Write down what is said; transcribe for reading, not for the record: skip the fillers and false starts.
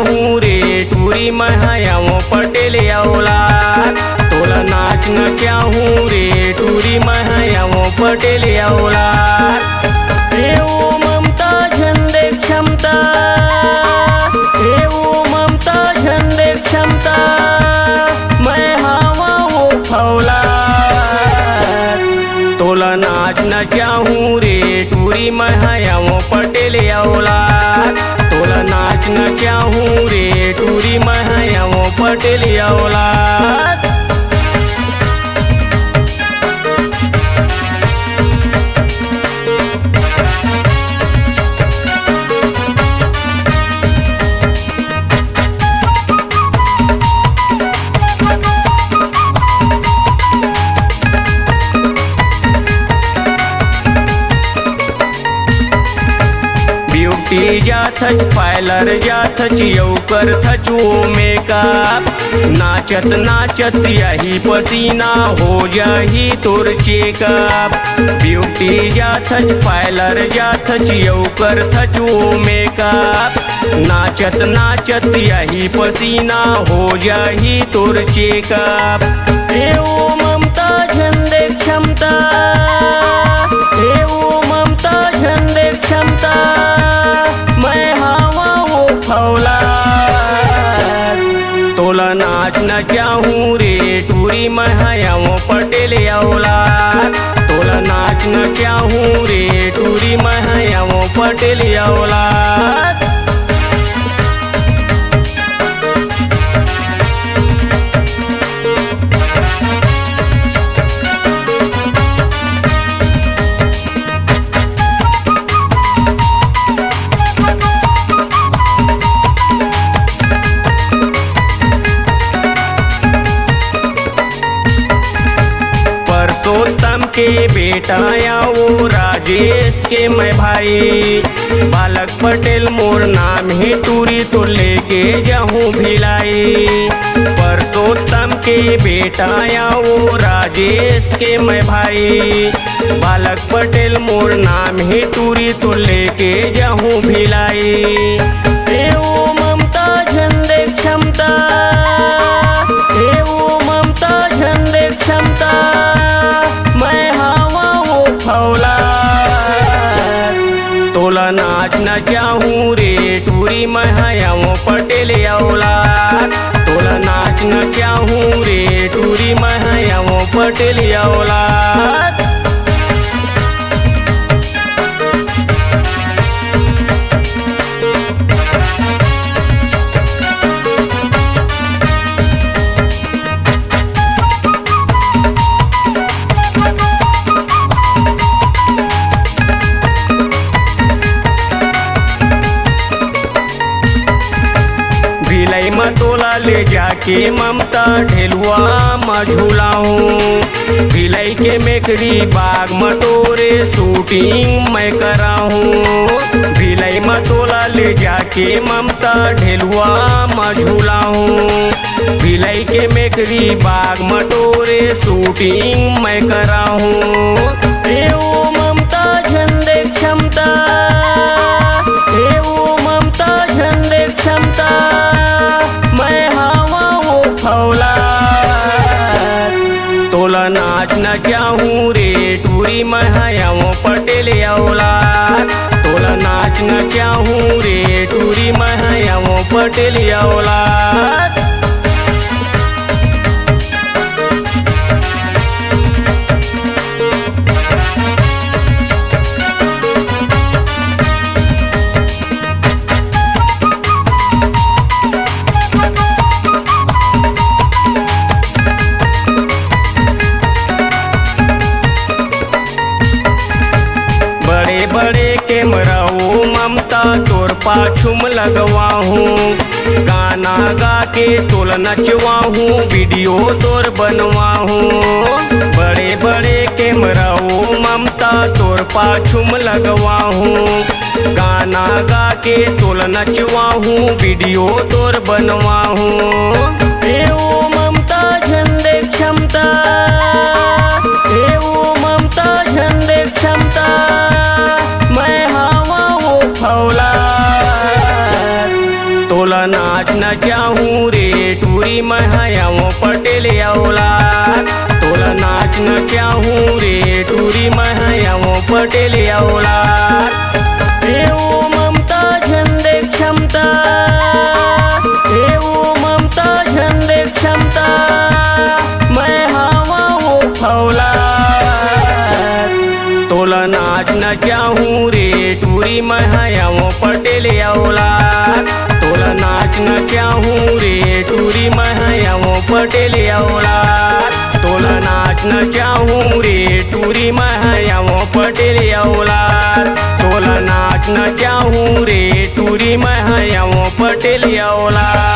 चाहूँ रे टूरी महायाओ पटेल औलाद। तोला नाचना चाहूँ रे टूरी महायाओ पटेल औलाद। हे ओ ममता झंडे क्षमता, हे ओ ममता झंडे क्षमता, मैं हवा वो फौलाद। तोला नाचना चाहूँ रे टूरी महायाओ पटेल औलाद। तोला नाचना चाहूँ रे टूरी महायाओ पटेल औलाद। ब्यूटी जाथच पार्लर जाथच यौकर थचो मेकअप। नाचत नाचत यही पसीना हो जाही तोर चेकअप। ब्यूटी जाथच पार्लर जाथच यौकर थचो मेकअप। नाचत नाचत यही पसीना हो जाही तोर चेकअप। हे ओ ममता झंडे क्षमता, हे ओ ममता झंडे क्षमता, मैं हवा वो फौलाद। तोला नाचना चाहूँ रे टूरी महायाओ पटेल औलाद। तोला नाचना चाहूँ रे टूरी महायाओ पटेल औलाद। परसोत्तम के बेटा आओ राजेश के मैं भाई। बालक पटेल मोर नाम है टूरी तो लेके जाऊँ भिलाई। परसोत्तम के बेटा आओ राजेश के मैं भाई। बालक पटेल मोर नाम है टूरी तो लेके जाऊँ भिलाई। हे ओ ममता झंडे क्षमता, हे ओ ममता झंडे क्षमता, मैं हवा वो फौलाद। तोला नाचना चाहूँ रे टूरी महायाओ पटेल औलाद। तोला नाचना चाहूँ रे टूरी महायाओ पटेल औलाद। भिलाई में तोला ले जाके ममता ढेलुआ में झूलाऊँ। भिलाई के मेकरी बाग में तोरे शूटिंग मैं कराऊँ। भिलाई में तोला ले जाके ममता ढेलुआ में झूलाऊँ। भिलाई के मेकरी बाग में तोरे शूटिंग मैं कराऊँ। हे ओ ममता झंडे क्षमता, हे ओ ममता झंडे क्षमता, मैं हवा वो फौलाद। तोला नाचना चाहूँ रे टूरी महायाओ पटेल औलाद। तोला नाचना चाहूँ रे टूरी महायाओ पटेल औलाद। बड़े बड़े कैमराओ ममता तोर पाछुम लगवाहूँ। गाना गा के तोल नचवाहूँ, वीडियो तोर बनवाहूँ। बड़े बड़े कैमराओ ममता तोर पाछुम लगवाहूँ। गाना गा के तोल नचवाहूँ, वीडियो तोर बनवाहूँ। हे ओ ममता झंडे क्षमता, हे ओ ममता झंडे क्षमता, मैं हवा वो फौलाद। तोला नाच चाहूँ रे टूरी मैं हयाओ पटेल औलाद। तोला नाचना चाहूँ रे टूरी मैं हयाओ पटेल औलाद। हे ओ ममता झंडे क्षमता, हे ओ ममता झंडे क्षमता, मैं हवा वो फौलाद। तोला नाचना चाहूँ रे टूरी मैं हयाओ पटेल औलाद। तोला नाचना चाहूँ रे टूरी मैं हयाओ पटेल औलाद। तोला नाचना चाहूँ रे टूरी मैं हयाओ पटेल औलाद। तोला नाचना चाहूँ रे टूरी मैं हयाओ पटेल औलाद।